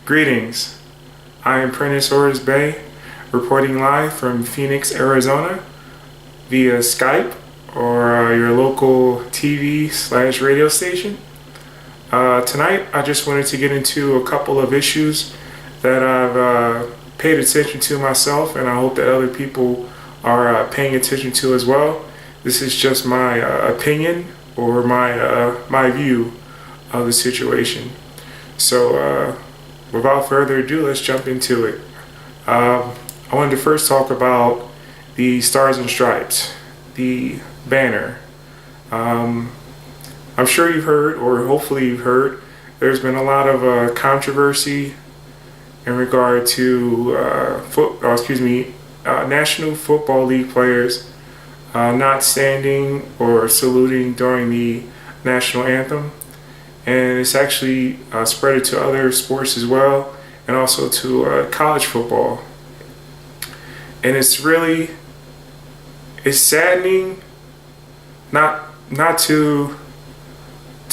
Greetings. I am Prentice Horace Bay, reporting live from Phoenix, Arizona, via Skype or your local TV/radio station. Tonight, I just wanted to get into a couple of issues that I've paid attention to myself, and I hope that other people are paying attention to as well. This is just my opinion or my view of the situation. So, without further ado, let's jump into it. I wanted to first talk about the Stars and Stripes, the banner. I'm sure you've heard, or hopefully you've heard, there's been a lot of controversy in regard to National Football League players not standing or saluting during the national anthem. And it's actually spread to other sports as well, and also to college football. And it's saddening, not to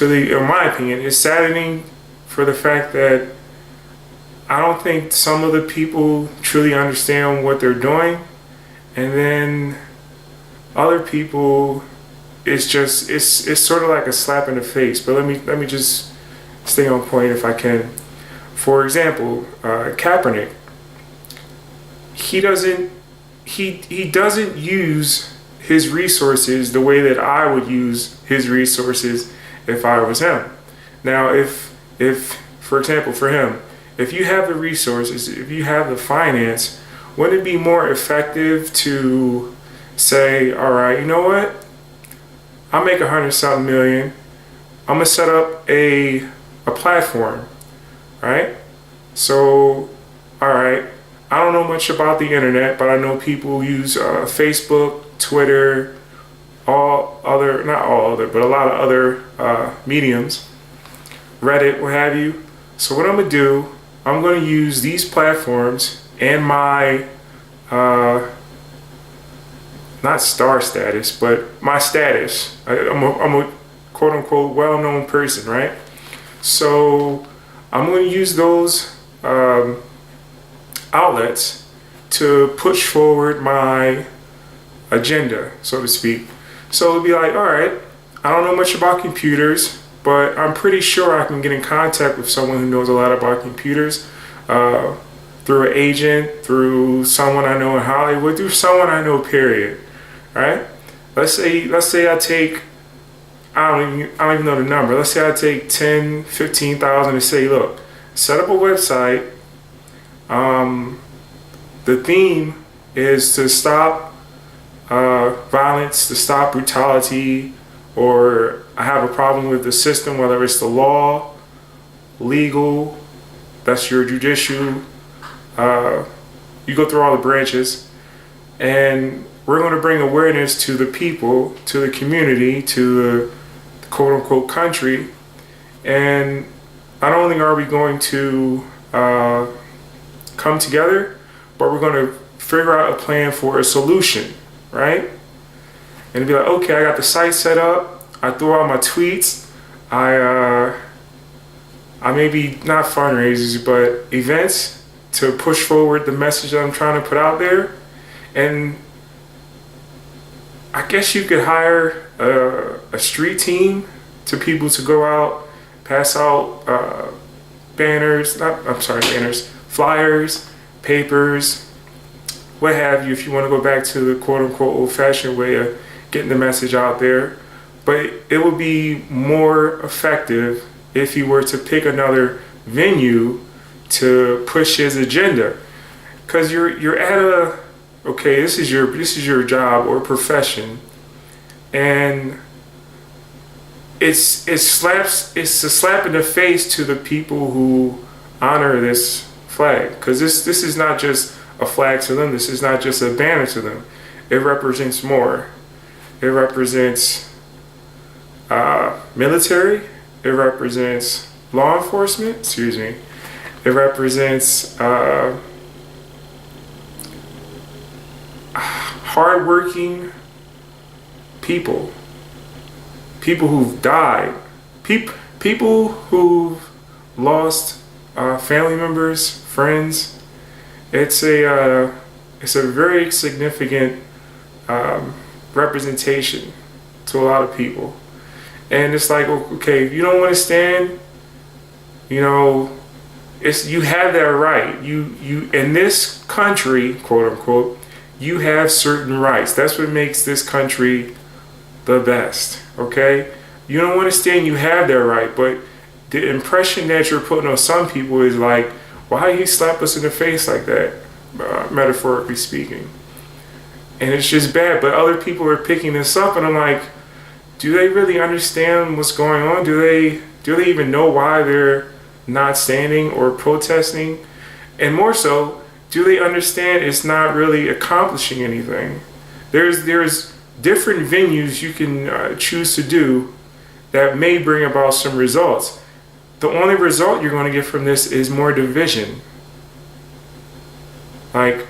in my opinion, it's saddening for the fact that I don't think some of the people truly understand what they're doing, and then other people, it's sort of like a slap in the face. But let me just stay on point if I can. For example, Kaepernick, he doesn't use his resources the way that I would use his resources if I was him. Now, if for example, for him, if you have the resources, if you have the finance, wouldn't it be more effective to say, all right, you know what? I make $100-something million. I'm gonna set up a platform, right? So, all right, I don't know much about the internet, but I know people use Facebook, Twitter, not all other, but a lot of other mediums, Reddit, what have you. So what I'm gonna do, I'm gonna use these platforms and my not star status, but my status. I'm a quote unquote well-known person, right? So I'm going to use those outlets to push forward my agenda, so to speak. So it'll be like, all right, I don't know much about computers, but I'm pretty sure I can get in contact with someone who knows a lot about computers, through an agent, through someone I know in Hollywood, through someone I know, period. Right? Let's say I take, I don't even know the number. Let's say I take 10, 15,000 and say, look, set up a website. The theme is to stop violence, to stop brutality, or I have a problem with the system, whether it's the law, legal, that's your judicial. You go through all the branches, and we're going to bring awareness to the people, to the community, to the quote-unquote country. And not only are we going to come together, but we're going to figure out a plan for a solution, right? And be like, okay, I got the site set up. I throw out my tweets. I maybe not fundraisers, but events to push forward the message that I'm trying to put out there. And I guess you could hire a street team to people to go out, pass out flyers, papers, what have you, if you want to go back to the quote-unquote old-fashioned way of getting the message out there. But it would be more effective if he were to pick another venue to push his agenda. Because you're at a, okay, this is your job or profession, and it's a slap in the face to the people who honor this flag. Because this is not just a flag to them. This is not just a banner to them. It represents more. It represents military. It represents law enforcement. Excuse me. It represents hardworking people who've died, people who've lost family members, friends. It's a very significant representation to a lot of people. And it's like, okay, if you don't want to stand, you know, you have that right. You in this country, quote unquote, you have certain rights. That's what makes this country the best. Okay, you don't want to stand, you have that right. But the impression that you're putting on some people is like, why you slap us in the face like that, metaphorically speaking. And it's just bad. But other people are picking this up, and I'm like, do they really understand what's going on? Do they even know why they're not standing or protesting? And more so, do they understand it's not really accomplishing anything? There's different venues you can choose to do that may bring about some results. The only result you're going to get from this is more division. Like,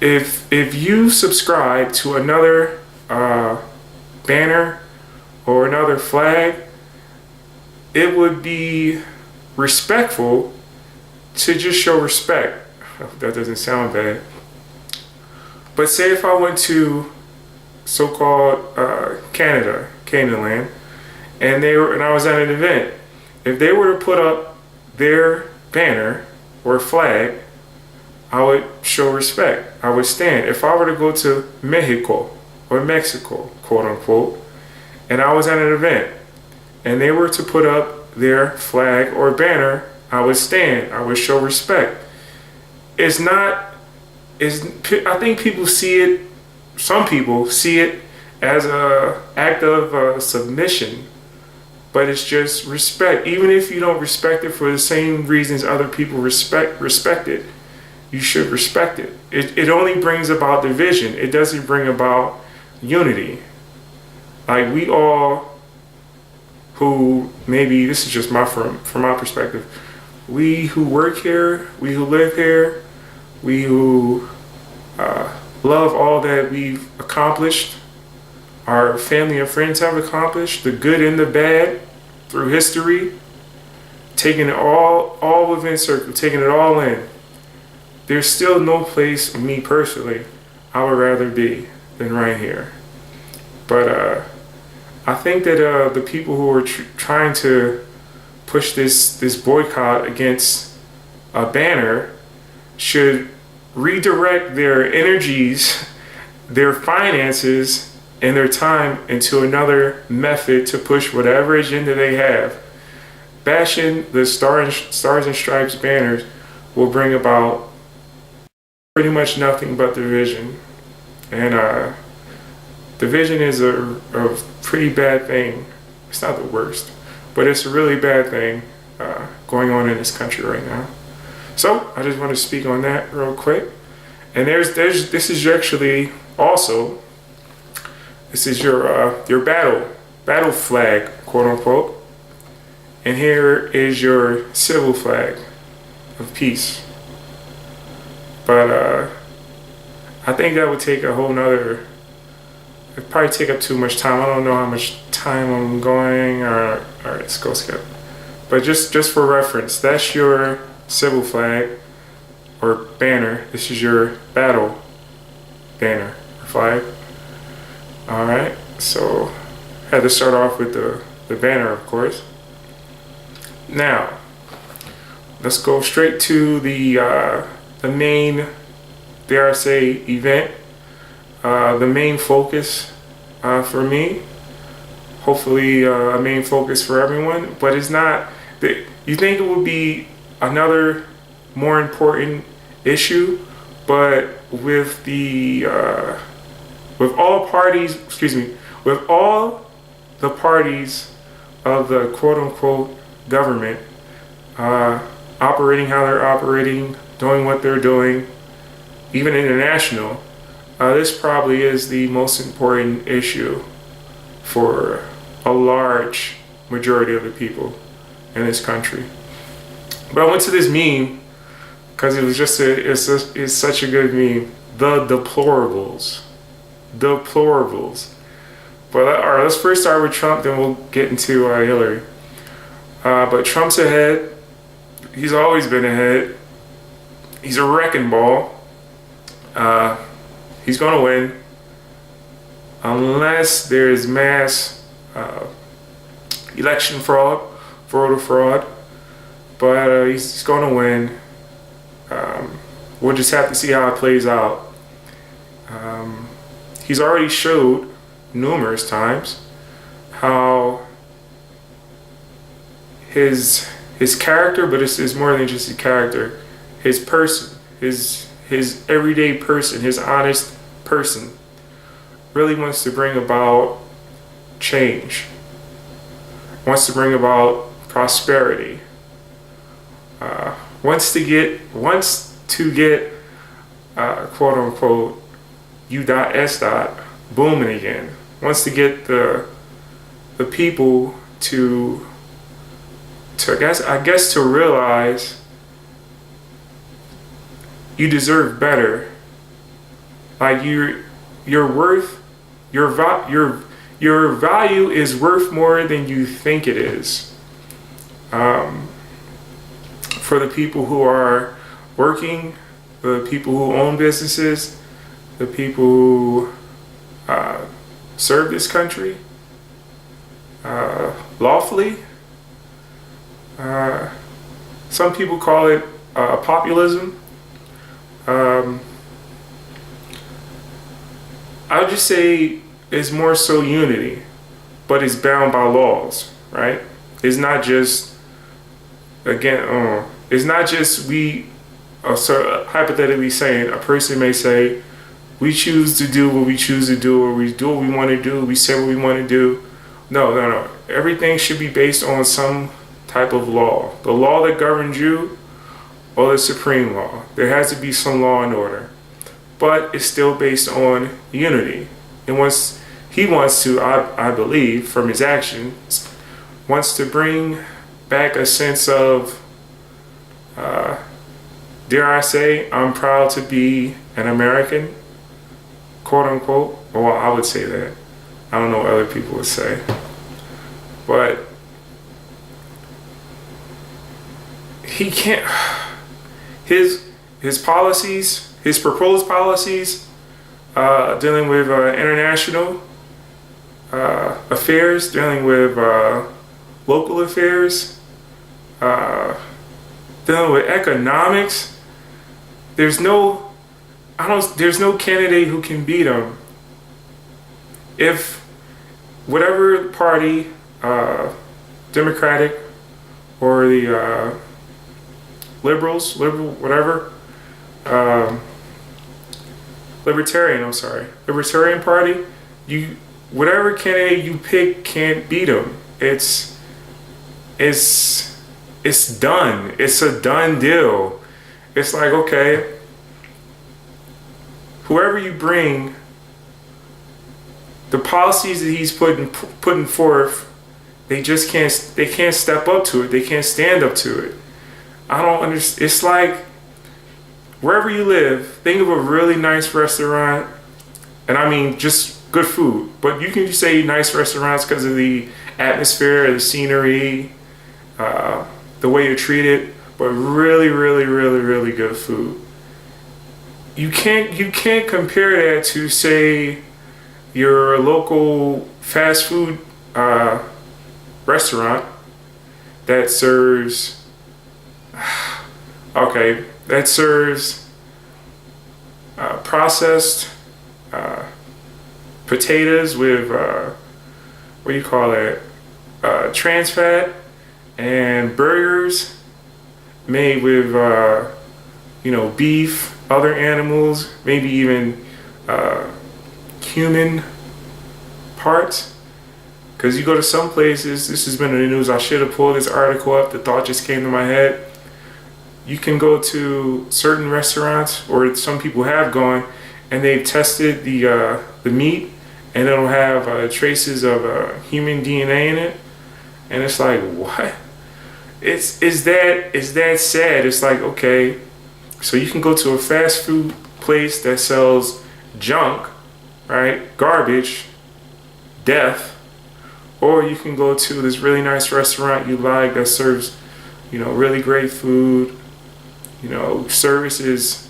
if you subscribe to another banner or another flag, it would be respectful to just show respect. That doesn't sound bad. But say if I went to so-called Canada land, and I was at an event, if they were to put up their banner or flag, I would show respect. I would stand. If I were to go to Mexico or Mexico, quote unquote, and I was at an event and they were to put up their flag or banner, I would stand. I would show respect. I think people see it, some people see it as an act of submission, but it's just respect. Even if you don't respect it for the same reasons other people respect it, you should respect it. It only brings about division. It doesn't bring about unity. Like, we all who, maybe this is just from my perspective, we who work here, we who live here, we who love all that we've accomplished, our family and friends have accomplished, the good and the bad through history, taking it all within circle, taking it all in. There's still no place, me personally, I would rather be than right here. But I think that the people who are trying to push this boycott against a banner should redirect their energies, their finances, and their time into another method to push whatever agenda they have. Bashing the Stars and Stripes banners will bring about pretty much nothing but division. And division is a pretty bad thing. It's not the worst, but it's a really bad thing going on in this country right now. So I just want to speak on that real quick. And this is actually also, this is your battle flag, quote unquote. And here is your civil flag of peace. But I think that would take a whole nother, it'd probably take up too much time. I don't know how much time I'm going. All right, let's go skip. But just for reference, that's your civil flag or banner. This is your battle banner or flag. All right, so I had to start off with the banner, of course. Now, let's go straight to the main, dare I say, event. The main focus for me, hopefully a main focus for everyone, but it's not. You think it would be another more important issue, but with all the parties of the quote-unquote government operating how they're operating, doing what they're doing, even international, this probably is the most important issue for a large majority of the people in this country. But I went to this meme because it was just it's such a good meme. The deplorables. But all right, let's first start with Trump, then we'll get into Hillary. But Trump's ahead. he's always been ahead. He's a wrecking ball. He's gonna win unless there's mass election fraud, voter fraud. But he's gonna win. We'll just have to see how it plays out. He's already showed numerous times how his character, but it's more than just his character, his person, his everyday person, his honest person, really wants to bring about change, wants to bring about prosperity, wants to get quote unquote U.S. booming again, wants to get the people to I guess to realize you deserve better. Like you're worth, your value is worth more than you think it is. For the people who are working, the people who own businesses, the people who serve this country lawfully. Some people call it populism. I would just say it's more so unity, but it's bound by laws, right? It's not just, it's not just so hypothetically saying, a person may say, we choose to do what we choose to do, or we do what we want to do, we say what we want to do. No. Everything should be based on some type of law. The law that governs you, or the supreme law. There has to be some law and order. But it's still based on unity. And he wants to, I believe, from his actions, wants to bring back a sense of, dare I say, I'm proud to be an American, quote unquote. Well, I would say that. I don't know what other people would say. But he can't, his policies, his proposed policies, dealing with international affairs, dealing with local affairs, dealing with economics. There's no candidate who can beat him. If whatever party, Democratic or the liberal, whatever, Libertarian Party, whatever candidate you pick can't beat him. It's done. It's a done deal. It's like, okay, whoever you bring, the policies that he's putting forth, they can't step up to it. They can't stand up to it. I don't understand. It's like, wherever you live, think of a really nice restaurant, and I mean just good food, but you can say nice restaurants because of the atmosphere, the scenery, the way you're treated, but really, really, really, really good food. You can't compare that to, say, your local fast food restaurant that serves processed potatoes with what do you call that? Trans fat, and burgers made with beef, other animals, maybe even human parts. Because you go to some places, this has been in the news, I should have pulled this article up, the thought just came to my head. You can go to certain restaurants, or some people have gone, and they've tested the meat, and it'll have traces of human DNA in it, and it's like, what? Is that sad? It's like, okay, so you can go to a fast food place that sells junk, right? Garbage, death, or you can go to this really nice restaurant you like that serves really great food, service is,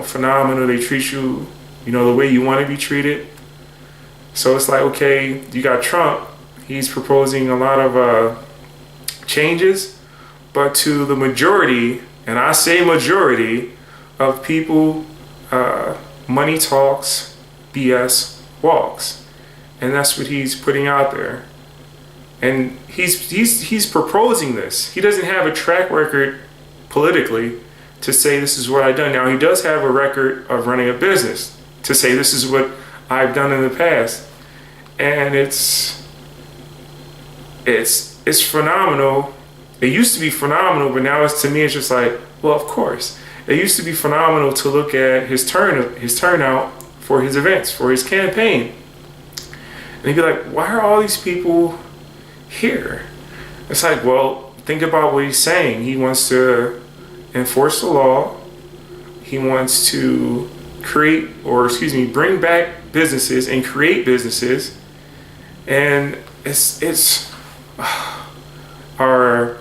phenomenal. They treat you, the way you want to be treated. So it's like, okay, you got Trump. He's proposing a lot of changes, but to the majority, and I say majority, of people, money talks, BS walks. And that's what he's putting out there. And he's proposing this. He doesn't have a track record politically to say this is what I've done. Now he does have a record of running a business to say this is what I've done in the past. And it's phenomenal. It used to be phenomenal, but now to me it's just like, well, of course. It used to be phenomenal to look at his turnout for his events, for his campaign. And he'd be like, why are all these people here? It's like, well, think about what he's saying. He wants to enforce the law. He wants to bring back businesses and create businesses. And it's our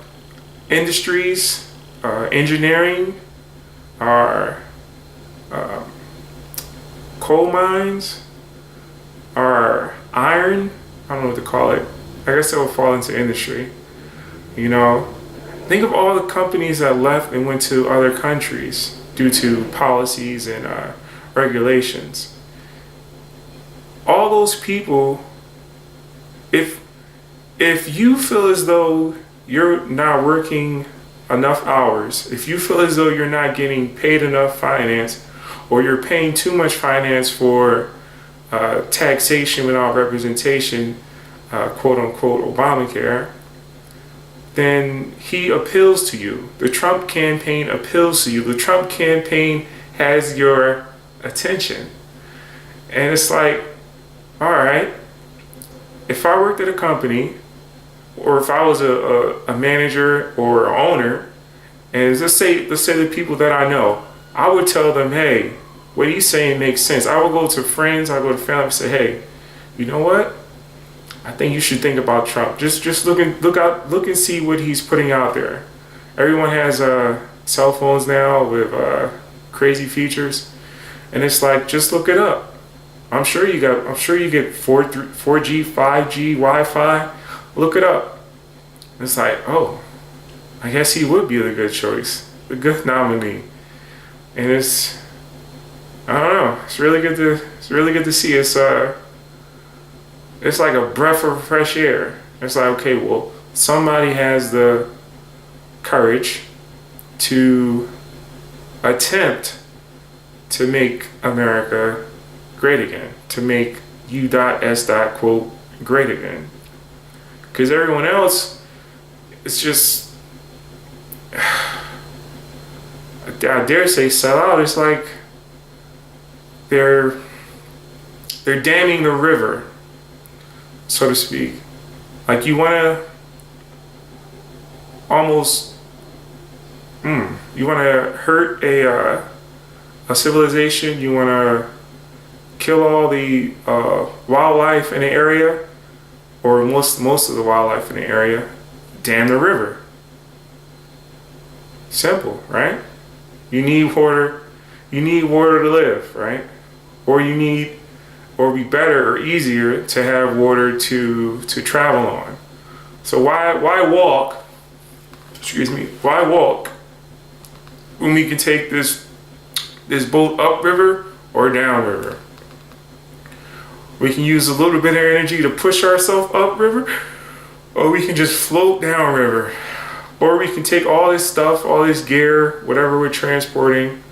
industries, our engineering, our coal mines, our iron, I don't know what to call it. I guess that will fall into industry. Think of all the companies that left and went to other countries due to policies and regulations. All those people, if you feel as though you're not working enough hours, if you feel as though you're not getting paid enough finance, or you're paying too much finance for taxation without representation, quote unquote Obamacare, then he appeals to you. The Trump campaign appeals to you. The Trump campaign has your attention. And it's like, all right, if I worked at a company, or if I was a manager or an owner, and let's say the people that I know, I would tell them, hey, what he's saying makes sense. I would go to friends, I go to family and say, hey, you know what? I think you should think about Trump. Just look and see what he's putting out there. Everyone has cell phones now with crazy features, and it's like, just look it up. I'm sure you get 4G, 5G, Wi-Fi. Look it up. It's like, oh, I guess he would be the good choice, the good nominee. And I don't know. It's really good to see. It's like a breath of fresh air. It's like, okay, well, somebody has the courage to attempt to make America great again, to make U.S. quote great again. Because everyone else, it's just, I dare say, sell out. It's like they're damming the river, so to speak. Like you want to almost, you want to hurt a civilization. You want to kill all the wildlife in the area, or most of the wildlife in the area. Dam the river. Simple, right? You need water. You need water to live, right? Or be better or easier to have water to travel on. So why walk? Why walk when we can take this boat upriver or downriver? We can use a little bit of energy to push ourselves upriver, or we can just float downriver. Or we can take all this stuff, all this gear, whatever we're transporting,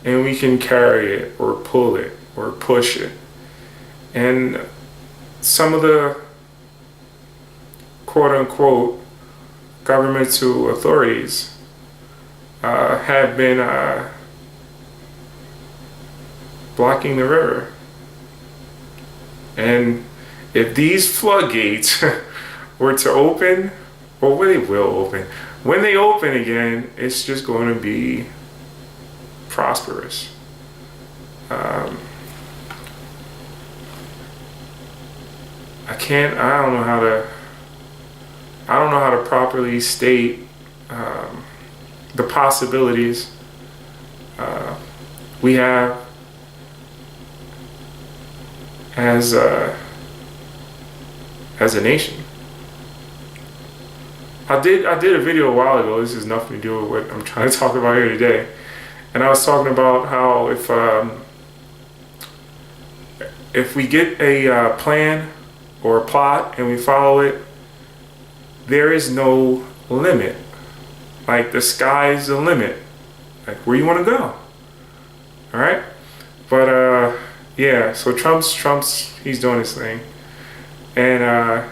and we can carry it or pull it or push it. And some of the quote unquote governmental authorities have been blocking the river. And if these floodgates were to open, or when they will open, when they open again, it's just going to be prosperous. I don't know how to properly state the possibilities we have as a nation. I did a video a while ago. This has nothing to do with what I'm trying to talk about here today. And I was talking about how if we get a plan or a plot and we follow it, there is no limit. Like, the sky's the limit. Like, where you want to go. All right? But yeah, so Trump's he's doing his thing. And